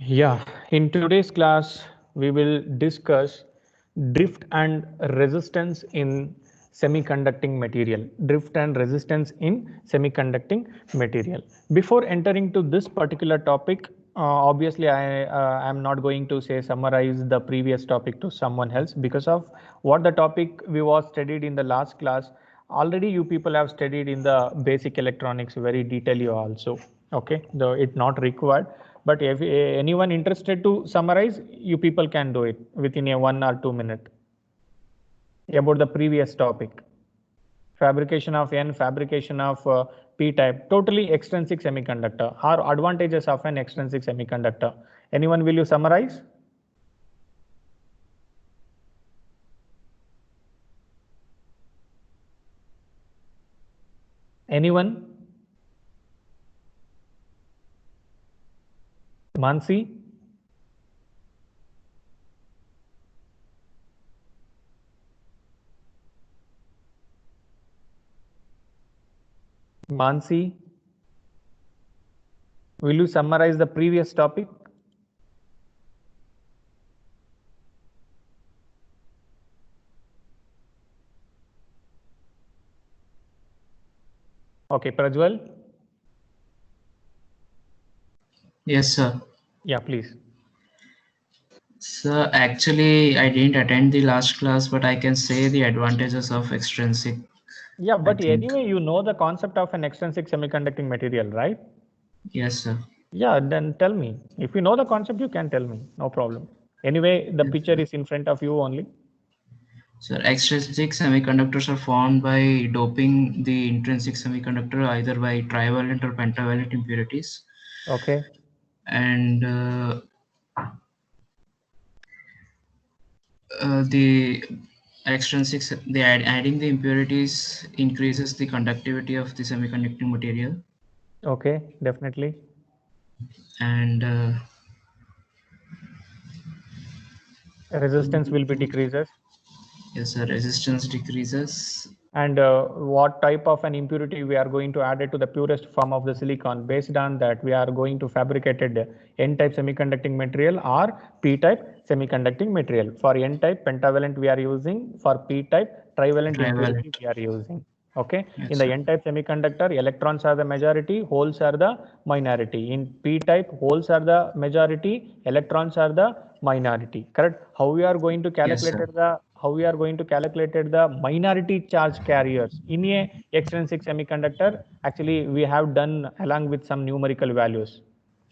Yeah, in today's class, we will discuss drift and resistance in semiconducting material. Drift and resistance in semiconducting material. Before entering to this particular topic, obviously I am not going to say summarize the previous topic to someone else because of what the topic we was studied in the last class. Already you people have studied in the basic electronics very detailly also. Okay, though it not required, but if anyone interested to summarize, you people can do it within a 1 or 2 minute about the previous topic. Fabrication of N, fabrication of P-type, totally extrinsic semiconductor. Are advantages of an extrinsic semiconductor? Anyone will you summarize? Anyone? Mansi? Mansi? Will you summarize the previous topic? Okay, Prajwal? Yes, sir. Yeah, please. Sir, actually, I didn't attend the last class, but I can say the advantages of extrinsic. Yeah, I but think. anyway, you know the concept of an extrinsic semiconducting material, right? Yes, sir. Yeah, then tell me. If you know the concept, you can tell me. No problem. Anyway, the Yes, picture sir. is in front of you only. So, extrinsic semiconductors are formed by doping the intrinsic semiconductor either by trivalent or pentavalent impurities, Okay. and the adding the impurities increases the conductivity of the semiconducting material, Okay, definitely. and Resistance will be decreases. yes, sir, resistance decreases. And what type of an impurity we are going to add it to the purest form of the silicon. Based on that, we are going to fabricated N-type semiconducting material or P-type semiconducting material. For N-type pentavalent we are using, for P-type trivalent Trivalent. impurity we are using. Okay, in Yes, the sir. N-type semiconductor, electrons are the majority, holes are the minority. In P-type, holes are the majority, electrons are the minority. Correct? How we are going to Yes, calculate sir. the minority charge carriers in a extrinsic semiconductor? Actually, we have done along with some numerical values.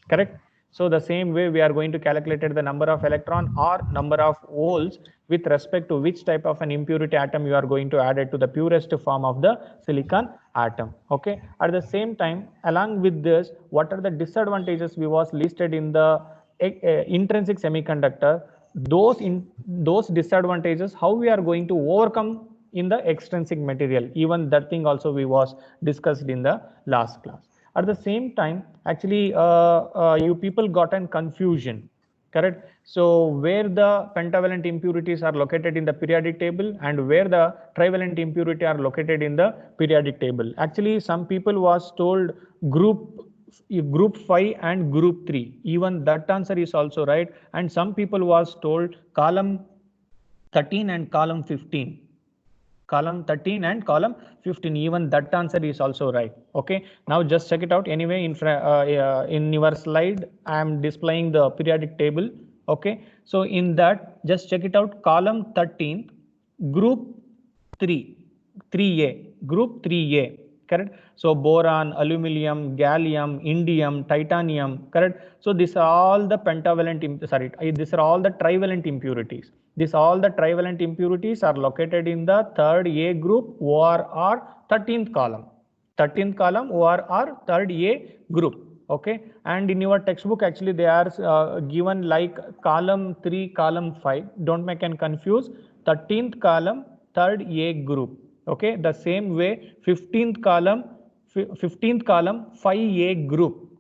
Correct? So the same way we are going to calculate the number of electron or number of holes with respect to which type of an impurity atom you are going to add it to the purest form of the silicon atom. Okay. At the same time, along with this, what are the disadvantages we was listed in the intrinsic semiconductor? Those disadvantages, how we are going to overcome in the extrinsic material? Even that thing also we was discussed in the last class. At the same time, actually, you people got an confusion, correct? So where the pentavalent impurities are located in the periodic table and where the trivalent impurity are located in the periodic table. Actually, some people was told group group 5 and group 3. Even that answer is also right. And some people was told column 13 and column 15. Column 13 and column 15, even that answer is also right. Okay, now just check it out. Anyway, in your slide I am displaying the periodic table. Okay, so in that, just check it out. Column 13, group 3, 3a, group 3a, correct? So boron, aluminum, gallium, indium, titanium, correct? So these are all the these are all the trivalent impurities. These all the trivalent impurities are located in the third A group OR 13th column. 13th column OR third A group. Okay, and in your textbook actually they are given like column 3, column 5. Don't make and confuse. 13th column, third A group. Okay, the same way 15th column, 5A group,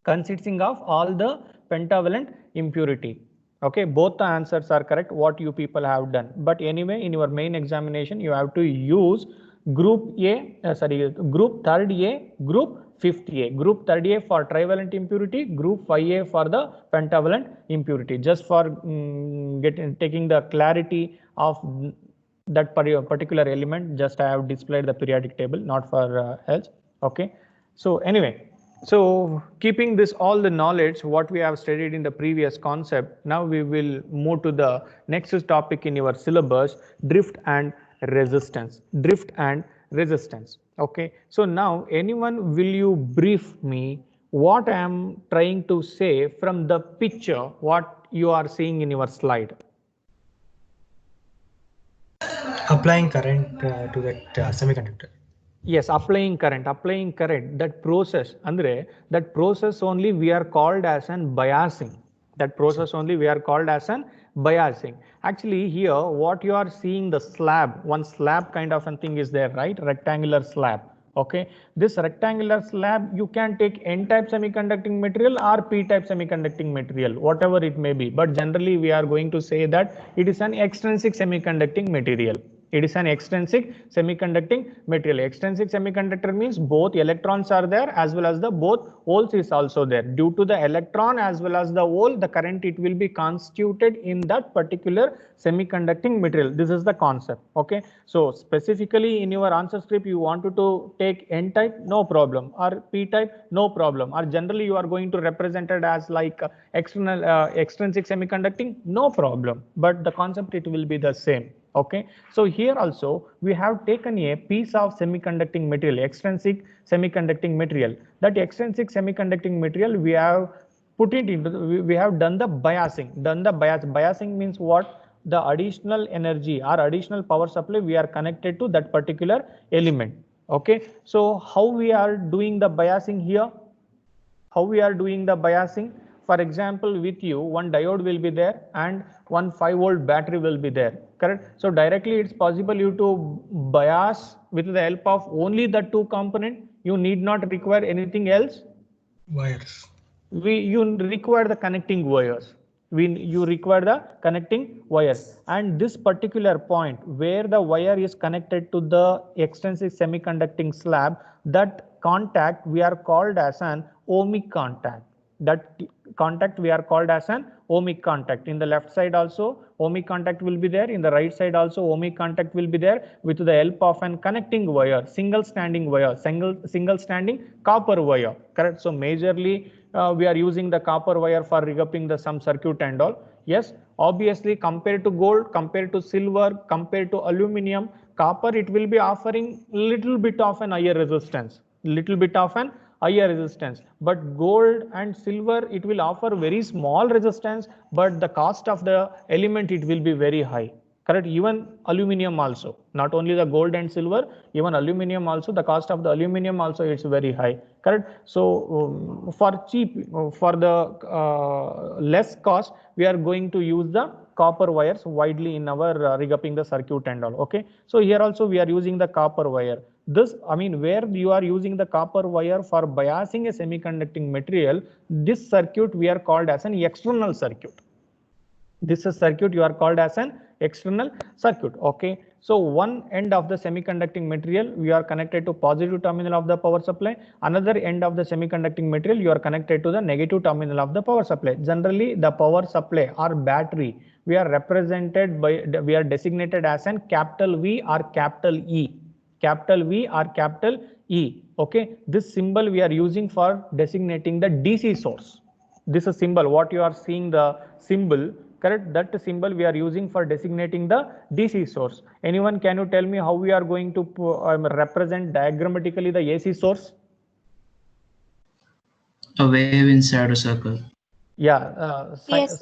consisting of all the pentavalent impurity. Okay, both the answers are correct what you people have done. But anyway, in your main examination you have to use group A, group third A, group fifth A, group third A for trivalent impurity, group 5A for the pentavalent impurity. Just for taking the clarity of that particular element, just I have displayed the periodic table, not for else. Okay. So anyway, so keeping this all the knowledge what we have studied in the previous concept, now we will move to the next topic in your syllabus, drift and resistance. Drift and resistance. Okay. So now anyone, will you brief me what I am trying to say from the picture what you are seeing in your slide? Applying current to that semiconductor. Yes, applying current, that process, Andre, that process only we are called as an biasing. That process only we are called as an biasing. Actually here what you are seeing, the slab, one slab kind of a thing is there, right? Rectangular slab. Okay, this rectangular slab, you can take N-type semiconducting material or P-type semiconducting material, whatever it may be. But generally we are going to say that it is an extrinsic semiconducting material. It is an extrinsic semiconducting material. Extrinsic semiconductor means both electrons are there as well as the both holes is also there. Due to the electron as well as the hole, the current it will be constituted in that particular semiconducting material. This is the concept. Okay. So specifically in your answer script, you wanted to take N-type, no problem, or P-type, no problem, or generally you are going to represent it as like external extrinsic semiconducting, no problem, but the concept it will be the same. Okay, so here also we have taken a piece of semiconducting material, extrinsic semiconducting material. That extrinsic semiconducting material we have put it into, we have done the biasing. Biasing means what? The additional energy or additional power supply we are connected to that particular element. Okay, so how we are doing the biasing here? How we are doing the biasing? For example, with you, one diode will be there and one 5-volt battery will be there, correct? So directly it's possible you to bias with the help of only the two component. You need not require anything else. Wires. You require the connecting wires. You require the connecting wires, and this particular point where the wire is connected to the extrinsic semiconducting slab, that contact we are called as an ohmic contact. That contact we are called as an ohmic contact. In the left side also ohmic contact will be there, in the right side also ohmic contact will be there, with the help of an connecting wire, single standing wire, single standing copper wire, correct? So majorly we are using the copper wire for rigging the some circuit and all. Yes, obviously compared to gold, compared to silver, compared to aluminum, copper it will be offering little bit of an higher resistance, but gold and silver it will offer very small resistance, but the cost of the element it will be very high, correct? Even aluminum also, not only the gold and silver, even aluminum also, the cost of the aluminum also it's very high, correct? So for cheap, for the less cost, we are going to use the copper wires widely in our rigging the circuit and all. Okay, so here also we are using the copper wire. This, I mean, where you are using the copper wire for biasing a semiconducting material, this circuit we are called as an external circuit. This is circuit you are called as an external circuit. Okay, so one end of the semiconducting material we are connected to positive terminal of the power supply, another end of the semiconducting material you are connected to the negative terminal of the power supply. Generally the power supply or battery we are represented by, we are designated as an capital V or capital E, capital V or capital E. Okay, this symbol we are using for designating the DC source. This is symbol what you are seeing, the symbol, correct? That symbol we are using for designating the DC source. Anyone, can you tell me how we are going to represent diagrammatically the AC source? A wave inside a circle. Yeah, Yes,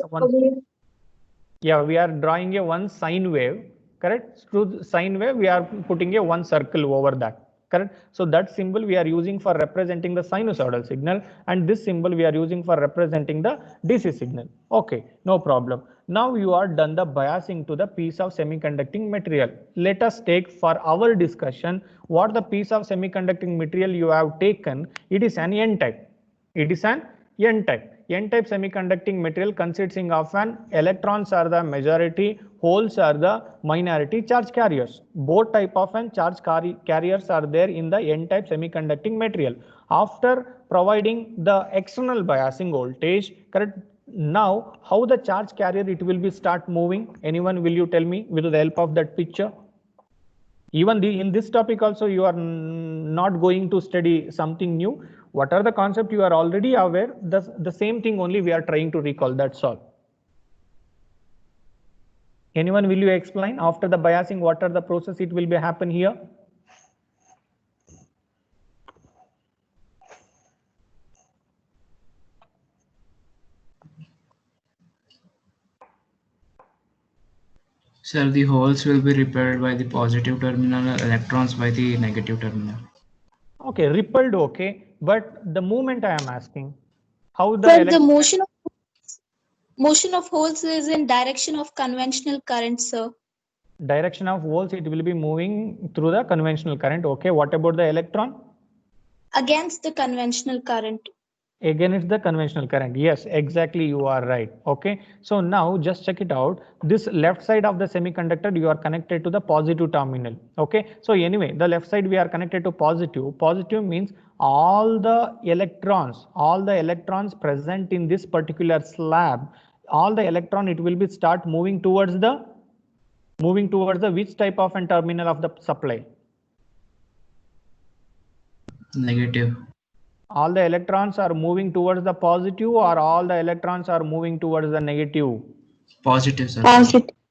yeah, we are drawing a one sine wave, correct? Through sine wave we are putting a one circle over that, correct? So that symbol we are using for representing the sinusoidal signal, and this symbol we are using for representing the DC signal. Okay, no problem. Now you are done the biasing to the piece of semiconducting material. Let us take for our discussion what the piece of semiconducting material you have taken. It is an N-type. It is an N-type. N-type semiconducting material consisting of an electrons are the majority, holes are the minority charge carriers. Both type of an charge carriers are there in the N-type semiconducting material. After providing the external biasing voltage, correct? Now, how the charge carrier it will be start moving? Anyone will you tell me with the help of that picture? Even in this topic also you are not going to study something new. What are the concept you are already aware, the same thing only we are trying to recall, that's all. Anyone will you explain after the biasing what are the process it will be happen here? Sir, the holes will be repelled by the positive terminal, electrons by the negative terminal. Okay, repelled, okay, but the movement I am asking, how the But the motion of holes is in direction of conventional current, sir. Direction of holes it will be moving through the conventional current. Okay, what about the electron? Against the conventional current. Against the conventional current. Yes, exactly, you are right. Okay, so now just check it out. This left side of the semiconductor you are connected to the positive terminal. Okay, so anyway the left side we are connected to positive. Positive means all the electrons present in this particular slab, all the electron it will be start moving towards the which type of an terminal of the supply? Negative. All the electrons are moving towards the positive or all the electrons are moving towards the negative? Positive, sir.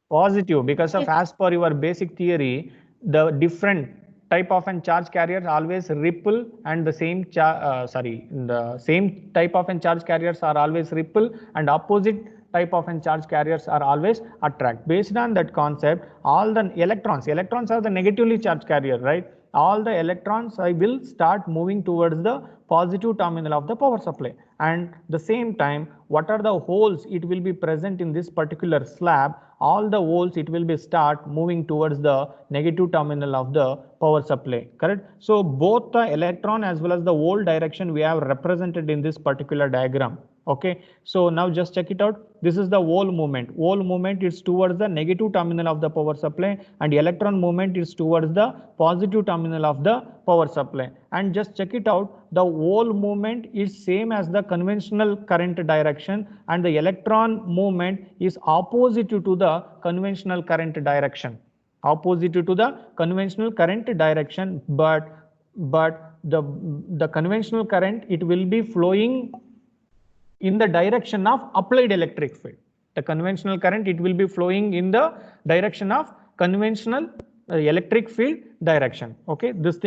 Positive, because of as per your basic theory, the different type of an charge carriers always repel and the same the same type of an charge carriers are always repel and opposite type of an charge carriers are always attract. Based on that concept, all the electrons are the negatively charged carrier, right? All the electrons will start moving towards the positive terminal of the power supply, and the same time what are the holes it will be present in this particular slab, all the holes it will be start moving towards the negative terminal of the power supply, correct? So both the electron as well as the hole direction we have represented in this particular diagram. Okay, so now just check it out. This is the hole movement is towards the negative terminal of the power supply, and electron movement is towards the positive terminal of the power supply. And just check it out, the hole movement is same as the conventional current direction, and the electron movement is opposite to the conventional current direction, but the conventional current it will be flowing in the direction of applied electric field. The conventional current it will be flowing in the direction of conventional electric field direction. Okay, this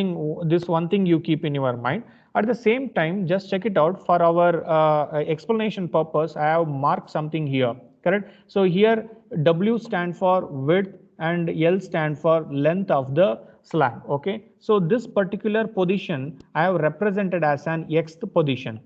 one thing you keep in your mind. At the same time, just check it out for our explanation purpose. I have marked something here, correct? So here W stand for width and L stand for length of the slab. Okay, so this particular position I have represented as an X position.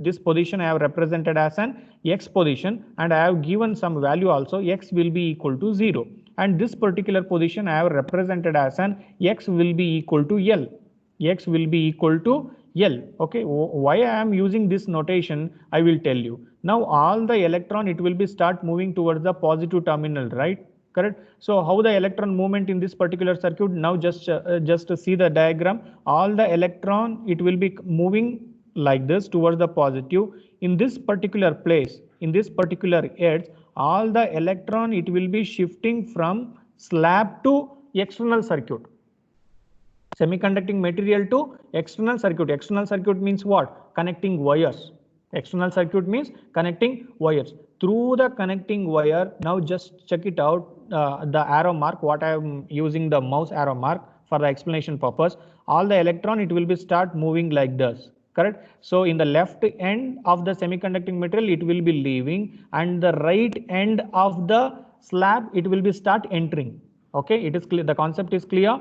This position I have represented as an X position, and I have given some value also, X will be equal to 0. And this particular position I have represented as an X will be equal to L. X will be equal to L. Okay, why I am using this notation I will tell you. Now all the electron it will be start moving towards the positive terminal, right? Correct. So how the electron movement in this particular circuit? Now just see the diagram. All the electron it will be moving like this towards the positive. In this particular place, in this particular edge, all the electron it will be shifting from slab to external circuit. Semiconducting material to external circuit. External circuit means what? Connecting wires. External circuit means connecting wires. Through the connecting wire, now just check it out, the arrow mark, what I am using the mouse arrow mark for the explanation purpose. All the electron it will be start moving like this. Correct. So in the left end of the semiconducting material it will be leaving, and the right end of the slab it will be start entering. Okay, it is clear, the concept is clear.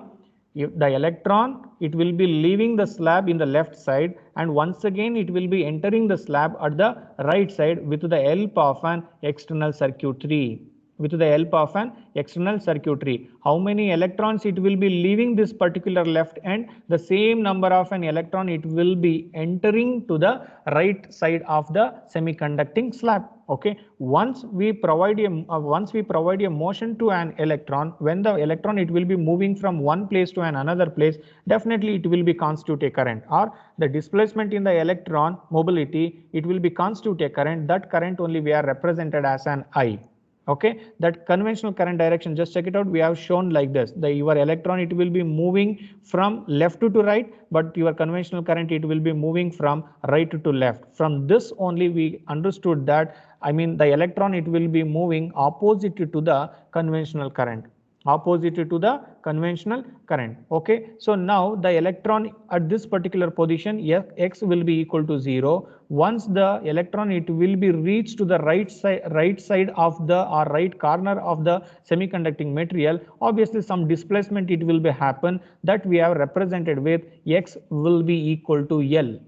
If the electron it will be leaving the slab in the left side, and once again it will be entering the slab at the right side with the help of an external circuitry. with the help of an external circuitry. How many electrons it will be leaving this particular left end? The same number of an electron it will be entering to the right side of the semiconducting slab. Okay, once we provide a motion to an electron, when the electron it will be moving from one place to another place, definitely it will be constitute a current, or the displacement in the electron mobility, it will be constitute a current. That current only we are represented as an I. Okay, that conventional current direction, just check it out, we have shown like this. Your electron it will be moving from left to right, but your conventional current it will be moving from right to left. From this only we understood that, I mean, the electron it will be moving opposite to the conventional current, opposite to the conventional current. Okay, so now the electron at this particular position, x will be equal to 0. Once the electron it will be reached to the right side of the, or right corner of the semiconducting material, obviously some displacement it will be happen, that we have represented with x will be equal to L.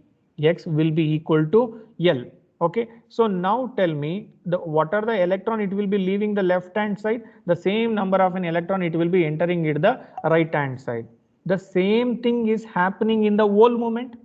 X will be equal to L. Okay, so now tell me, what are the electron it will be leaving the left hand side? The same number of an electron it will be entering it the right hand side. The same thing is happening in the whole moment.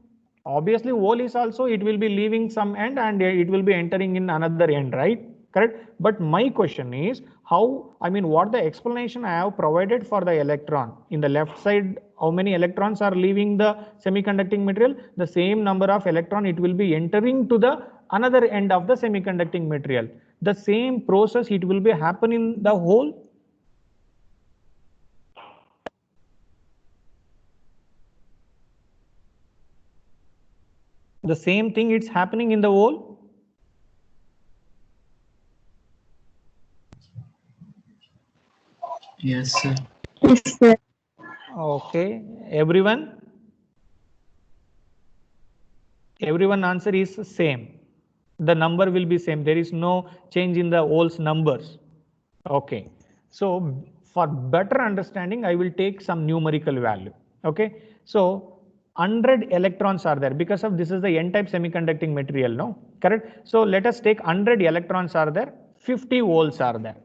Obviously whole is also, it will be leaving some end and it will be entering in another end, right? Correct. But my question is, how, I mean, what the explanation I have provided for the electron in the left side, how many electrons are leaving the semiconducting material? The same number of electron it will be entering to the another end of the semiconducting material. The same process it will be happening in the hole. The same thing it's happening in the hole. Yes, sir. Yes, sir. Okay, everyone answer is same. The number will be same. There is no change in the holes numbers. Okay, so for better understanding, I will take some numerical value. Okay, so 100 electrons are there, because of this is the n-type semiconducting material, no? Correct. So let us take 100 electrons are there, 50 volts are there.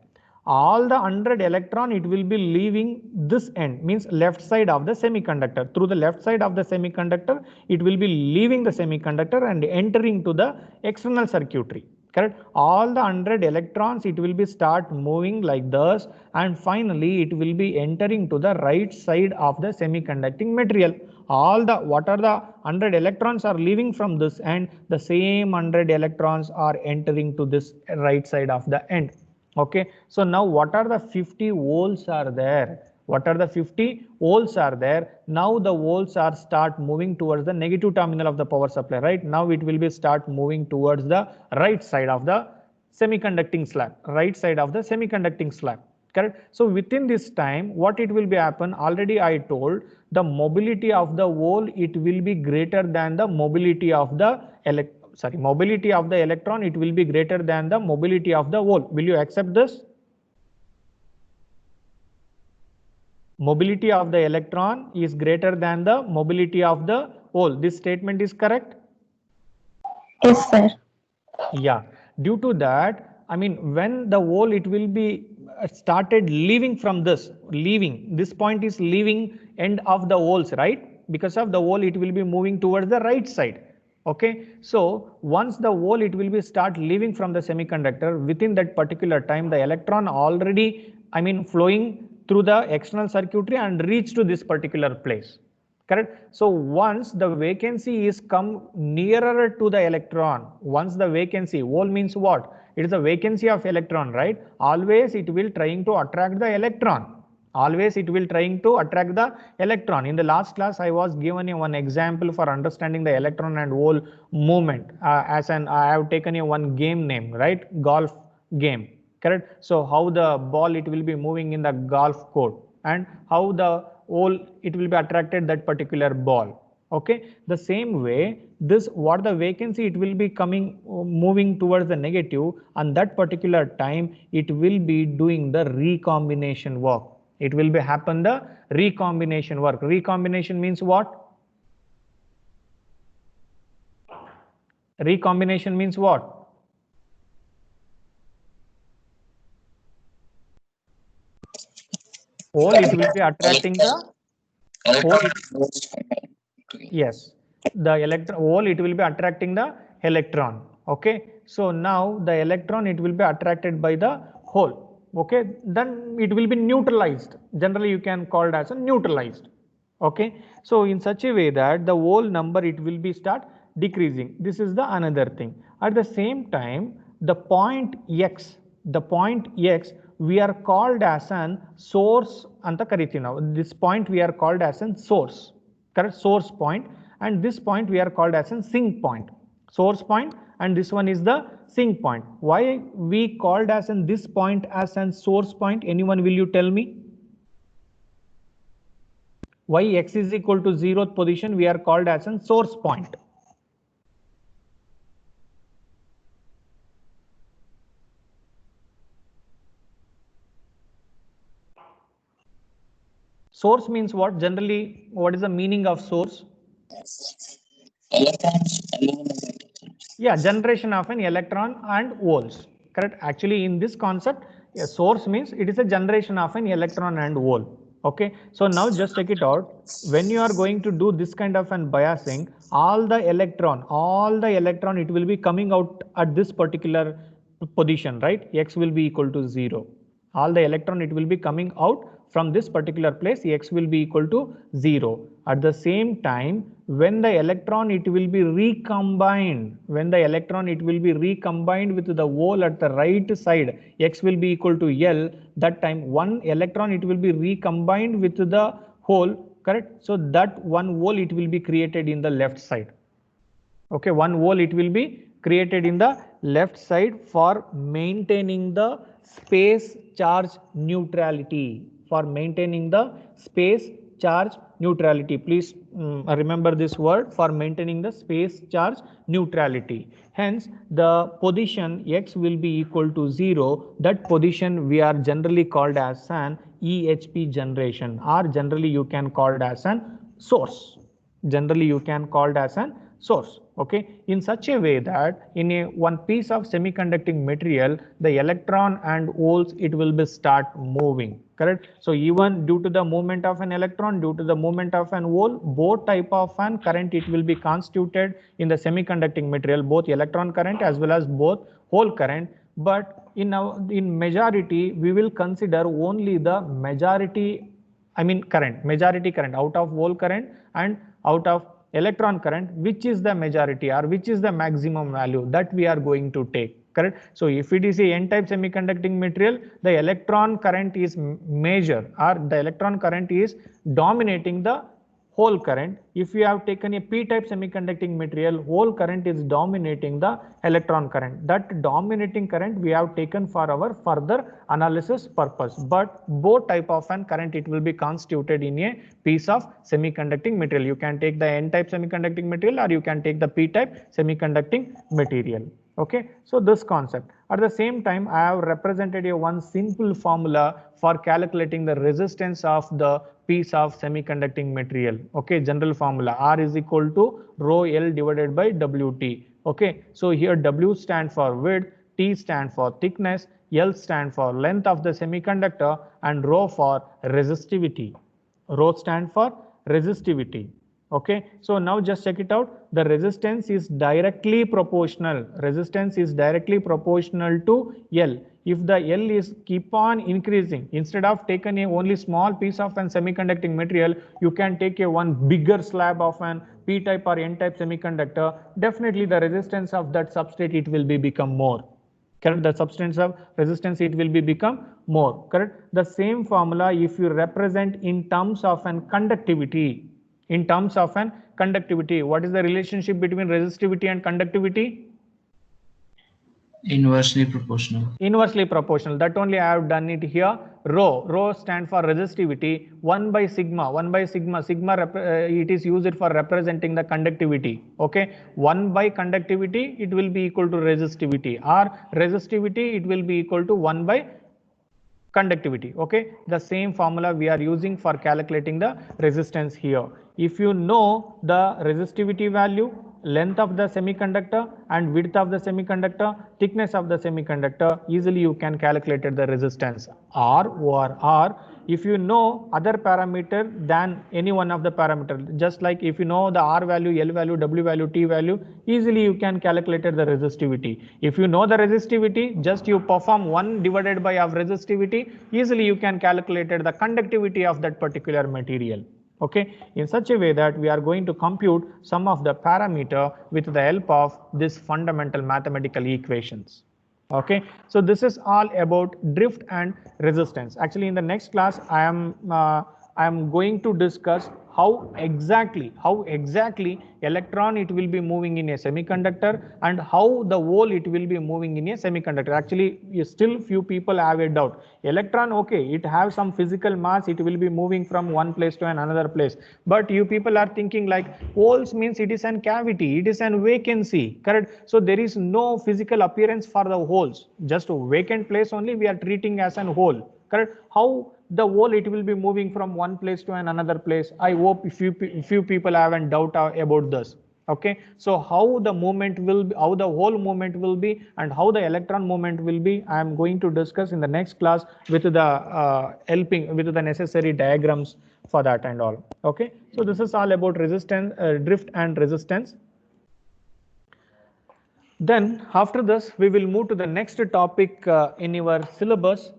All the 100 electron it will be leaving this end, means left side of the semiconductor. Through the left side of the semiconductor, it will be leaving the semiconductor and entering to the external circuitry. Correct. All the 100 electrons it will be start moving like this, and finally it will be entering to the right side of the semiconducting material. All the, what are the 100 electrons are leaving from this end, the same 100 electrons are entering to this right side of the end. Okay, so now what are the 50 volts are there? What are the 50 volts are there? Now the volts are start moving towards the negative terminal of the power supply, right? Now it will be start moving towards the right side of the semiconducting slab, right side of the semiconducting slab. Correct. So within this time, what it will be happen? Already I told, the mobility of the hole it will be greater than the mobility of the mobility of the electron, it will be greater than the mobility of the hole. Will you accept this? Mobility of the electron is greater than the mobility of the hole. This statement is correct? Yes, sir. Yeah. Due to that, I mean, when the hole it will be started leaving from this, this point is leaving end of the holes, right? Because of the hole it will be moving towards the right side. Okay, so once the hole it will be start leaving from the semiconductor, within that particular time the electron already, I mean, flowing through the external circuitry and reach to this particular place. Correct. So once the vacancy is come nearer to the electron, once the vacancy, hole means what? It is a vacancy of electron, right? Always it will trying to attract the electron. Always it will trying to attract the electron. In the last class, I was given one example for understanding the electron and hole movement. I have taken one game name, right? Golf game, correct? So how the ball it will be moving in the golf court, and how the hole it will be attracted that particular ball. Okay, the same way, this what the vacancy it will be coming moving towards the negative, and that particular time it will be doing the recombination work. It will be happen the recombination work. Recombination means what? Recombination means what? hole, it will be attracting the hole. Yes, the electron hole, it will be attracting the electron. Okay, so now the electron, it will be attracted by the hole. Okay, then it will be neutralized. Generally, you can call it as a neutralized. Okay, so in such a way that the hole number, it will be start decreasing. This is the another thing. At the same time, the point X, we are called as an source anta kariತೀವಿ ನಾವು. This point we are called as an source, correct, source point, and this point we are called as a sink point, source point, and this one is the sink point. Why we called as in this point as an source point? Anyone will you tell me? Why X is equal to 0th position we are called as an source point? Source means what? Generally, what is the meaning of source? Yeah, generation of an electron and holes. Correct. Actually, in this concept, a source means it is a generation of an electron and hole. Okay. So now just check it out. When you are going to do this kind of an biasing, all the electron, it will be coming out at this particular position, right? X will be equal to 0. All the electron, it will be coming out from this particular place. X will be equal to 0. At the same time, when the electron, it will be recombined, with the hole at the right side, X will be equal to L. That time, one electron, it will be recombined with the hole, correct? So that one hole, it will be created in the left side. Okay, one hole, it will be created in the left side for maintaining the space charge neutrality. Please remember this word, for maintaining the space charge neutrality. Hence, the position X will be equal to 0. That position we are generally called as an EHP generation, or generally you can call it as an source. Okay, in such a way that in a one piece of semiconducting material, the electron and holes, it will be start moving, correct? So even due to the movement of an electron, due to the movement of an hole, both type of an current, it will be constituted in the semiconducting material, both electron current as well as both hole current. But in majority, we will consider only the majority current out of hole current and out of electron current, which is the majority or which is the maximum value that we are going to take, correct? So if it is a n-type semiconducting material, the electron current is major, or the electron current is dominating the hole current. If you have taken a p-type semiconducting material, hole current is dominating the electron current. That dominating current we have taken for our further analysis purpose. But both type of an current, it will be constituted in a piece of semiconducting material. You can take the n-type semiconducting material, or you can take the p-type semiconducting material. Okay, so this concept. At the same time, I have represented a one simple formula for calculating the resistance of the piece of semiconducting material. Okay, general formula, R is equal to rho L divided by WT. Okay, so here W stand for width, T stand for thickness, L stand for length of the semiconductor, and rho for resistivity. Rho stand for resistivity. Okay, so now just check it out. The resistance is directly proportional. To L. If the L is keep on increasing, instead of taking a only small piece of an semiconducting material, you can take a one bigger slab of an p-type or n-type semiconductor. Definitely the resistance of that substrate, it will be become more. Correct? The substance of resistance, it will be become more. Correct? The same formula, if you represent in terms of an conductivity. What is the relationship between resistivity and conductivity? Inversely proportional. That only I have done it here. Rho stand for resistivity. 1 by sigma. It is used for representing the conductivity. Okay, 1 by conductivity, it will be equal to resistivity, or resistivity, it will be equal to 1 by conductivity. Okay, the same formula we are using for calculating the resistance here. If you know the resistivity value, length of the semiconductor and width of the semiconductor, thickness of the semiconductor, easily you can calculate the resistance R over R. If you know other parameter than any one of the parameter, just like if you know the R value, L value, W value, T value, easily you can calculate the resistivity. If you know the resistivity, just you perform 1 divided by of resistivity, easily you can calculate the conductivity of that particular material. Okay, in such a way that we are going to compute some of the parameter with the help of this fundamental mathematical equations. Okay, so this is all about drift and resistance. Actually, in the next class, I am going to discuss how exactly electron it will be moving in a semiconductor and how the hole it will be moving in a semiconductor. Actually, still few people have a doubt. Electron, okay, it have some physical mass, it will be moving from one place to another place. But you people are thinking like holes means it is an cavity, it is an vacancy, correct? So there is no physical appearance for the holes, just a vacant place only we are treating as an hole, correct? How the hole it will be moving from one place to another place? I hope few people have a doubt about this. Okay, so how the movement will be, how the whole movement will be, and how the electron movement will be, I am going to discuss in the next class with the helping with the necessary diagrams for that and all. Okay, so this is all about resistance, drift and resistance. Then after this we will move to the next topic in your syllabus,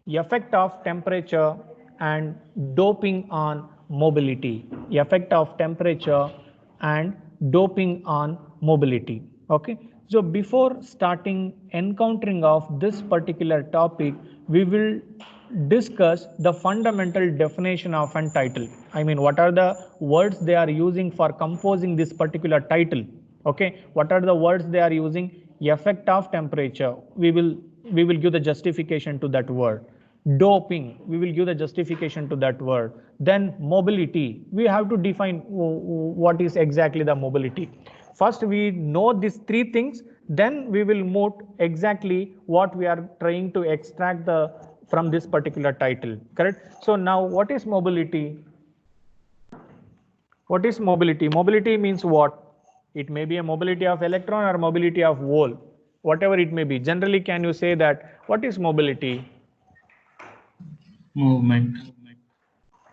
effect of temperature and doping on mobility. Effect of temperature and doping on mobility. Okay, so before starting encountering of this particular topic, we will discuss the fundamental definition of an title. I mean, what are the words they are using for composing this particular title? Okay, what are the words they are using? Effect of temperature, we will give the justification to that word. Doping, we will give the justification to that word. Then mobility, we have to define what is exactly the mobility. First we know these three things, then we will move exactly what we are trying to extract from this particular title, correct? So now what is mobility? What is mobility? Mobility means what? It may be a mobility of electron or mobility of hole, whatever it may be. Generally, can you say that what is mobility? Movement.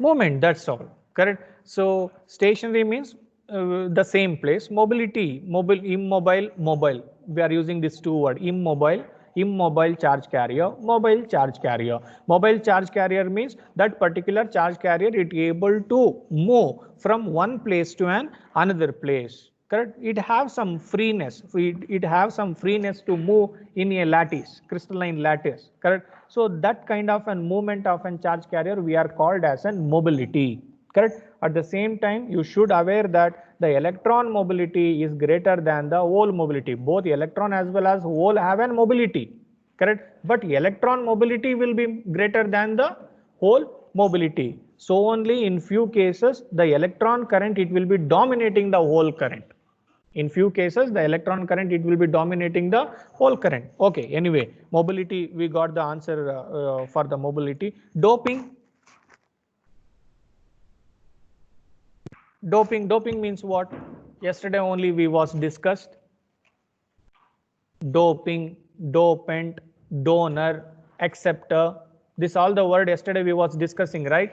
Movement, that's all, correct? So stationary means the same place. Mobility, mobile, immobile, mobile. We are using these two words, immobile charge carrier, mobile charge carrier. Mobile charge carrier means that particular charge carrier it able to move from one place to another place, correct? It have some freeness, it have some freeness to move in a lattice, crystalline lattice, correct? So that kind of a movement of a charge carrier we are called as a mobility, correct? At the same time, you should aware that the electron mobility is greater than the hole mobility. Both electron as well as hole have an mobility, correct? But electron mobility will be greater than the hole mobility. So only in few cases the electron current it will be dominating the hole current. In few cases, the electron current it will be dominating the whole current. Okay, anyway, mobility, we got the answer for the mobility. Doping. Doping means what? Yesterday only we was discussed. Doping, dopant, donor, acceptor. This all the word yesterday we was discussing, right?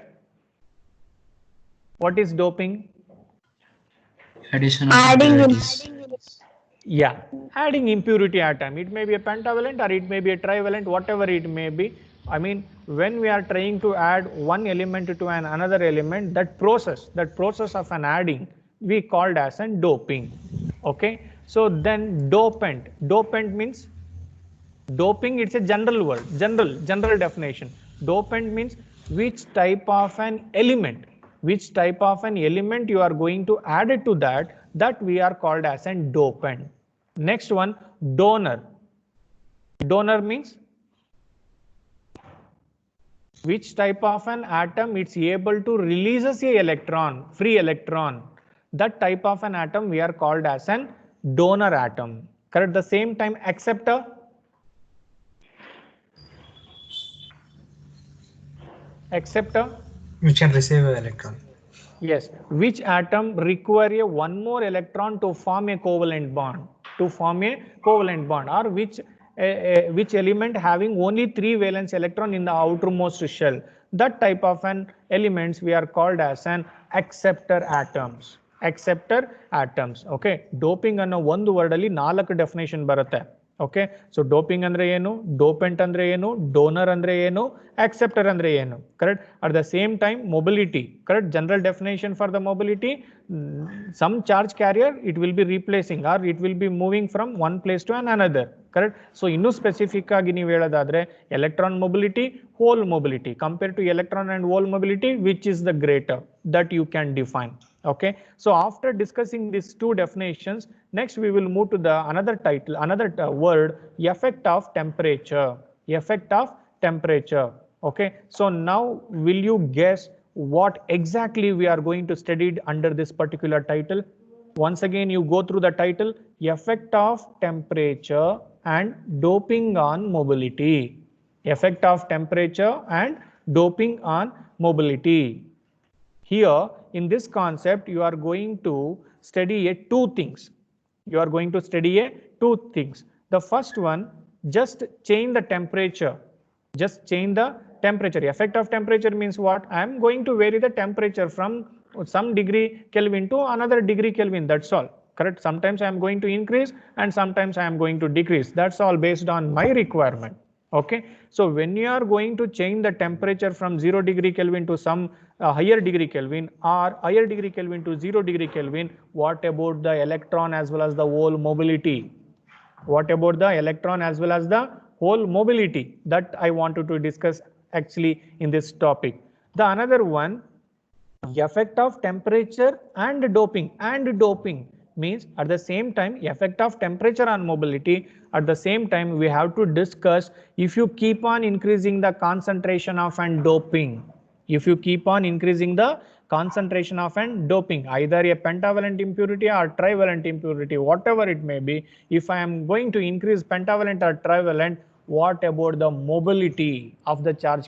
What is doping? Addition of Adding impurities. Yeah, adding impurity atom. It may be a pentavalent or it may be a trivalent, whatever it may be. I mean, when we are trying to add one element to another element, that process of an adding, we called as an doping. Okay, so then dopant means, doping it's a general word, general definition. Dopant means which type of an element you are going to add it to that we are called as an dopant. Next one, donor. Donor means which type of an atom it's able to releases a electron, free electron. That type of an atom we are called as an donor atom. Correct? At the same time, acceptor. Which can receive an electron. Yes, which atom require a one more electron to form a covalent bond, or which element having only 3 valence electron in the outermost shell. That type of an elements we are called as an acceptor atoms. Okay, doping ಅನ್ನೋ ಒಂದು word ಅಲ್ಲಿ 4 definition ಬರುತ್ತೆ. Okay, so doping ಅಂದ್ರೆ ಏನು, ಡೋಪೆಂಟ್ ಅಂದ್ರೆ ಏನು, donor ಅಂದ್ರೆ ಏನು, acceptor andre ಏನು, correct. At the same time mobility, correct, general definition for the mobility, some charge carrier it will be replacing or it will be moving from one place to another, correct. So ಇನ್ನೂ specific ಆಗಿ ನೀವು ಹೇಳೋದಾದ್ರೆ electron mobility, hole mobility, compared to electron and hole mobility, which is the greater, that you can define. Okay, so after discussing these two definitions, next we will move to the another word, effect of temperature. Okay, so now will you guess what exactly we are going to study under this particular title? Once again you go through the title, effect of temperature and doping on mobility. Effect of temperature and doping on mobility. Here in this concept you are going to study two things. The first one, just change the temperature. Effect of temperature means what? I am going to vary the temperature from some degree Kelvin to another degree Kelvin, that's all, correct. Sometimes I am going to increase and sometimes I am going to decrease, that's all based on my requirement. Okay, so when you are going to change the temperature from 0 degree Kelvin to some higher degree Kelvin, or higher degree Kelvin to 0 degree Kelvin, what about the electron as well as the hole mobility? That I wanted to discuss actually in this topic. The another one, effect of temperature and doping. Means at the same time, effect of temperature on mobility, at the same time we have to discuss if you keep on increasing the concentration of an doping, either a pentavalent impurity or trivalent impurity, whatever it may be, if I am going to increase pentavalent or trivalent, what about the mobility of the charge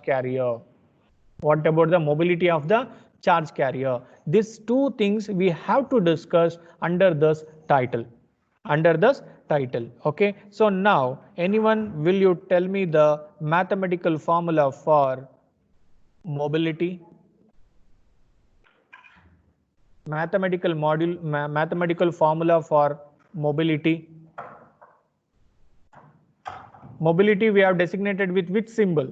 carrier? These two things we have to discuss under this title. Okay, so now anyone, will you tell me the mathematical formula for mobility? Mathematical formula for mobility. Mobility we have designated with which symbol?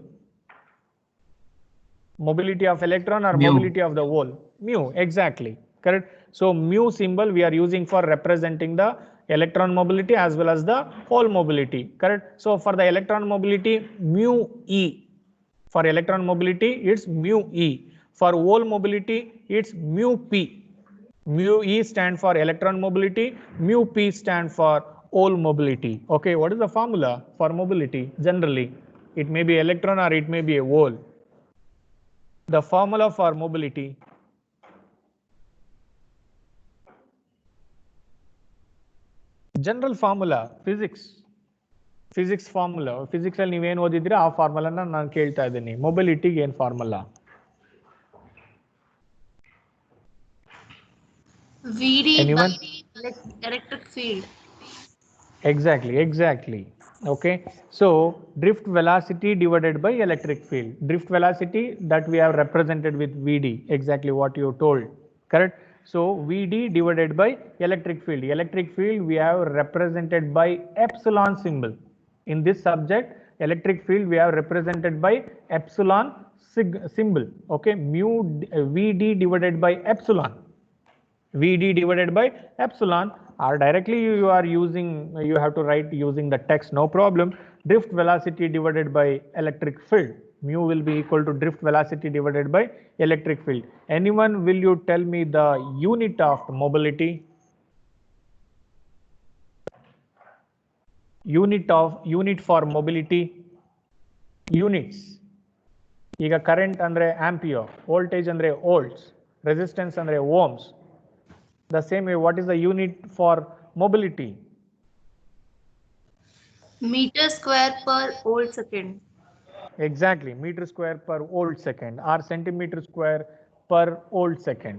Mobility of electron or Mu. mobility of the hole? Mu, exactly, correct. So mu symbol we are using for representing the electron mobility as well as the hole mobility, correct. So for the electron mobility, mu e. For electron mobility it's mu e. For hole mobility it's mu p. Mu e stand for electron mobility, mu p stand for hole mobility. Okay, what is the formula for mobility? Generally it may be electron or it may be a hole. The formula for mobility. General formula, physics formula. Physics ಅಲ್ಲಿ ನೀವೇನು ಓದಿದ್ರೆ ಆ ಫಾರ್ಮುಲಾನ ನಾನು ಕೇಳ್ತಾ ಇದ್ದೀನಿ. ಮೊಬಿಲಿಟಿಗೆ ಏನು formula? VD Anyone? by electric field. Exactly. Okay, so drift velocity divided by electric field. Drift velocity that we have represented with VD, exactly what you told, correct. So VD divided by electric field. Electric field we have represented by epsilon symbol. In this subject, electric field we have represented by epsilon symbol. Okay, mu VD divided by epsilon. Or directly you are using, you have to write using the text, no problem. Drift velocity divided by electric field. Mu will be equal to drift velocity divided by electric field. Anyone, will you tell me the unit of mobility? Unit for mobility. Units. ಈಗ current ಅಂದ್ರೆ ampere, voltage ಅಂದ್ರೆ volts, resistance ಅಂದ್ರೆ Ohm's. The same way, what is the unit for mobility? Meter square per volt second. Exactly, meter square per volt second or centimeter square per volt second.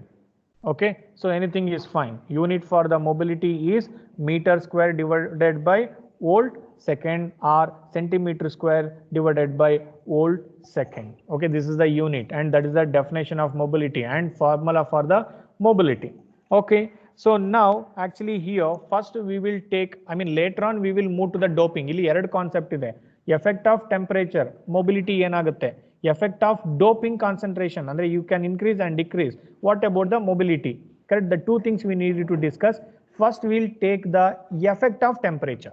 Okay, so anything is fine. Unit for the mobility is meter square divided by volt second or centimeter square divided by volt second. Okay, this is the unit and that is the definition of mobility and formula for the mobility. Okay, so now actually here first we will take, I mean later on we will move to the doping. ಇಲ್ಲಿ ಎರಡು concept ಇದೆ. Effect of temperature mobility ಏನಾಗುತ್ತೆ, effect of doping concentration andre you can increase and decrease. What about the mobility? Correct, the two things we needed to discuss. First we'll take the effect of temperature.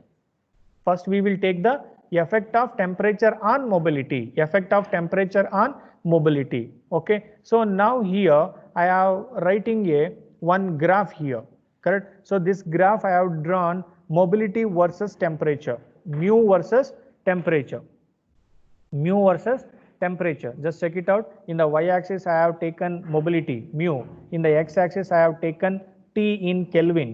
First we will take the effect of temperature on mobility, effect of temperature on mobility. Okay, so now here I have writing a one graph here. Correct, so this graph I have drawn mobility versus temperature, mu versus temperature, mu versus temperature. Just check it out. In the y-axis I have taken mobility mu, in the x-axis I have taken T in Kelvin,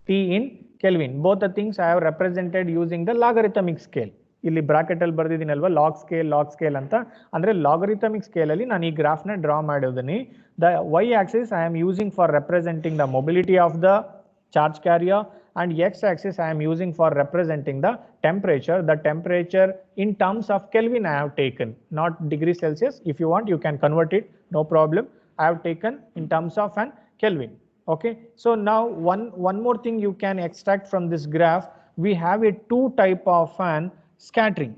T in Kelvin. Both the things I have represented using the logarithmic scale. ಇಲ್ಲಿ bracket ಅಲ್ಲಿ ಬರ್ದಿದ್ದೀನಲ್ವಾ log scale ಅಂತ, ಅಂದ್ರೆ logarithmic scale ಅಲ್ಲಿ ನಾನು ಈ graph ನ draw ಮಾಡಿದ್ದೀನಿ. The y axis I am using for representing the mobility of the charge carrier and x-axis I am using for representing the temperature. The temperature in terms of Kelvin I have taken, not degree Celsius. If you want, you can convert it, no problem. I have taken in terms of an Kelvin. Okay, so now one more thing you can extract from this graph. We have a two type of an scattering.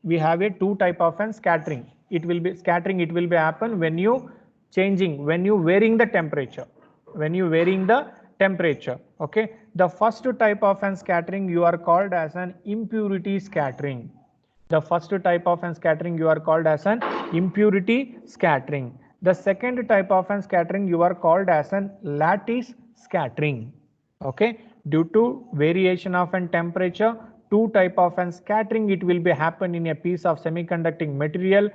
We have a two type of an scattering. It will be scattering, it will be happen when you changing, when you varying the temperature, when you varying the temperature. Okay, the first type of an scattering you are called as an impurity scattering. The first type of an scattering you are called as an impurity scattering. The second type of an scattering you are called as an lattice scattering. Okay, due to variation of an temperature, two type of an scattering it will be happen in a piece of semiconducting material.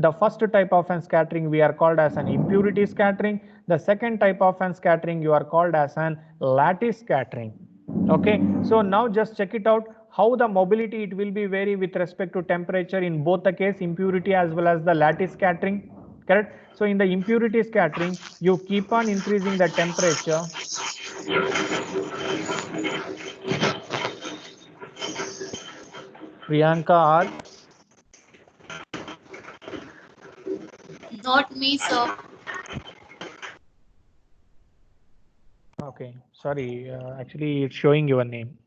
The first type of an scattering we are called as an impurity scattering. The second type of an scattering you are called as an lattice scattering. Okay, so now just check it out how the mobility it will be vary with respect to temperature in both the case impurity as well as the lattice scattering. Correct, so in the impurity scattering you keep on increasing the temperature. Priyanka or Not me, sir. okay, sorry, actually it's showing your name.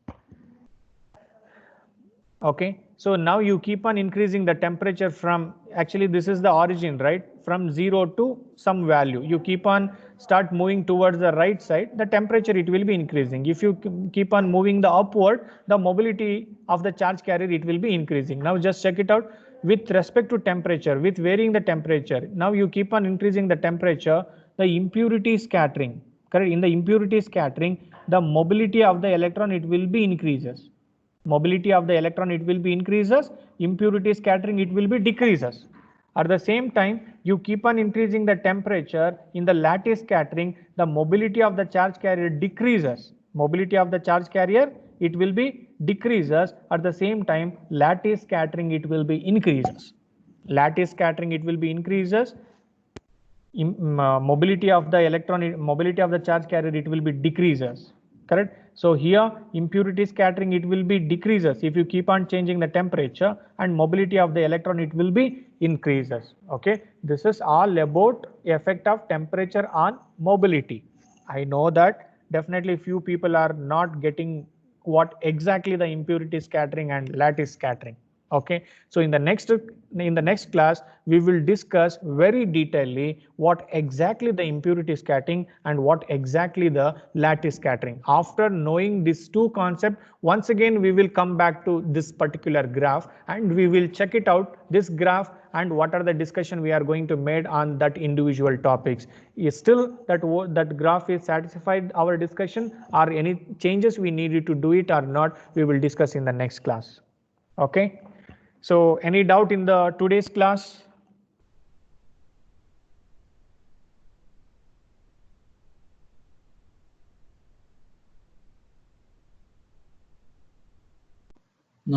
Okay, so now you keep on increasing the temperature from, actually this is the origin, right, from 0 to some value. You keep on start moving towards the right side, the temperature it will be increasing. If you keep on moving the upward, the mobility of the charge carrier it will be increasing. Now just check it out with respect to temperature, with varying the temperature. Now you keep on increasing the temperature, the impurity scattering. Correct, in the impurity scattering the mobility of the electron it will be increases. Mobility of the electron it will be increases, impurity scattering it will be decreases. At the same time you keep on increasing the temperature in the lattice scattering, the mobility of the charge carrier decreases. Mobility of the charge carrier it will be decreases. At the same time lattice scattering it will be increases. Lattice scattering it will be increases. Mobility of the electron, mobility of the charge carrier it will be decreases. Correct, so here impurity scattering it will be decreases if you keep on changing the temperature, and mobility of the electron it will be increases. Okay, this is all about effect of temperature on mobility. I know that definitely few people are not getting what exactly the impurity scattering and lattice scattering. Okay, so in the next class we will discuss very detailedly what exactly the impurity scattering and what exactly the lattice scattering. After knowing these two concepts, once again we will come back to this particular graph and we will check it out, this graph, and what are the discussion we are going to made on that individual topics. Is still that graph is satisfied our discussion, or any changes we needed to do it or not, we will discuss in the next class. Okay, so any doubt in the today's class?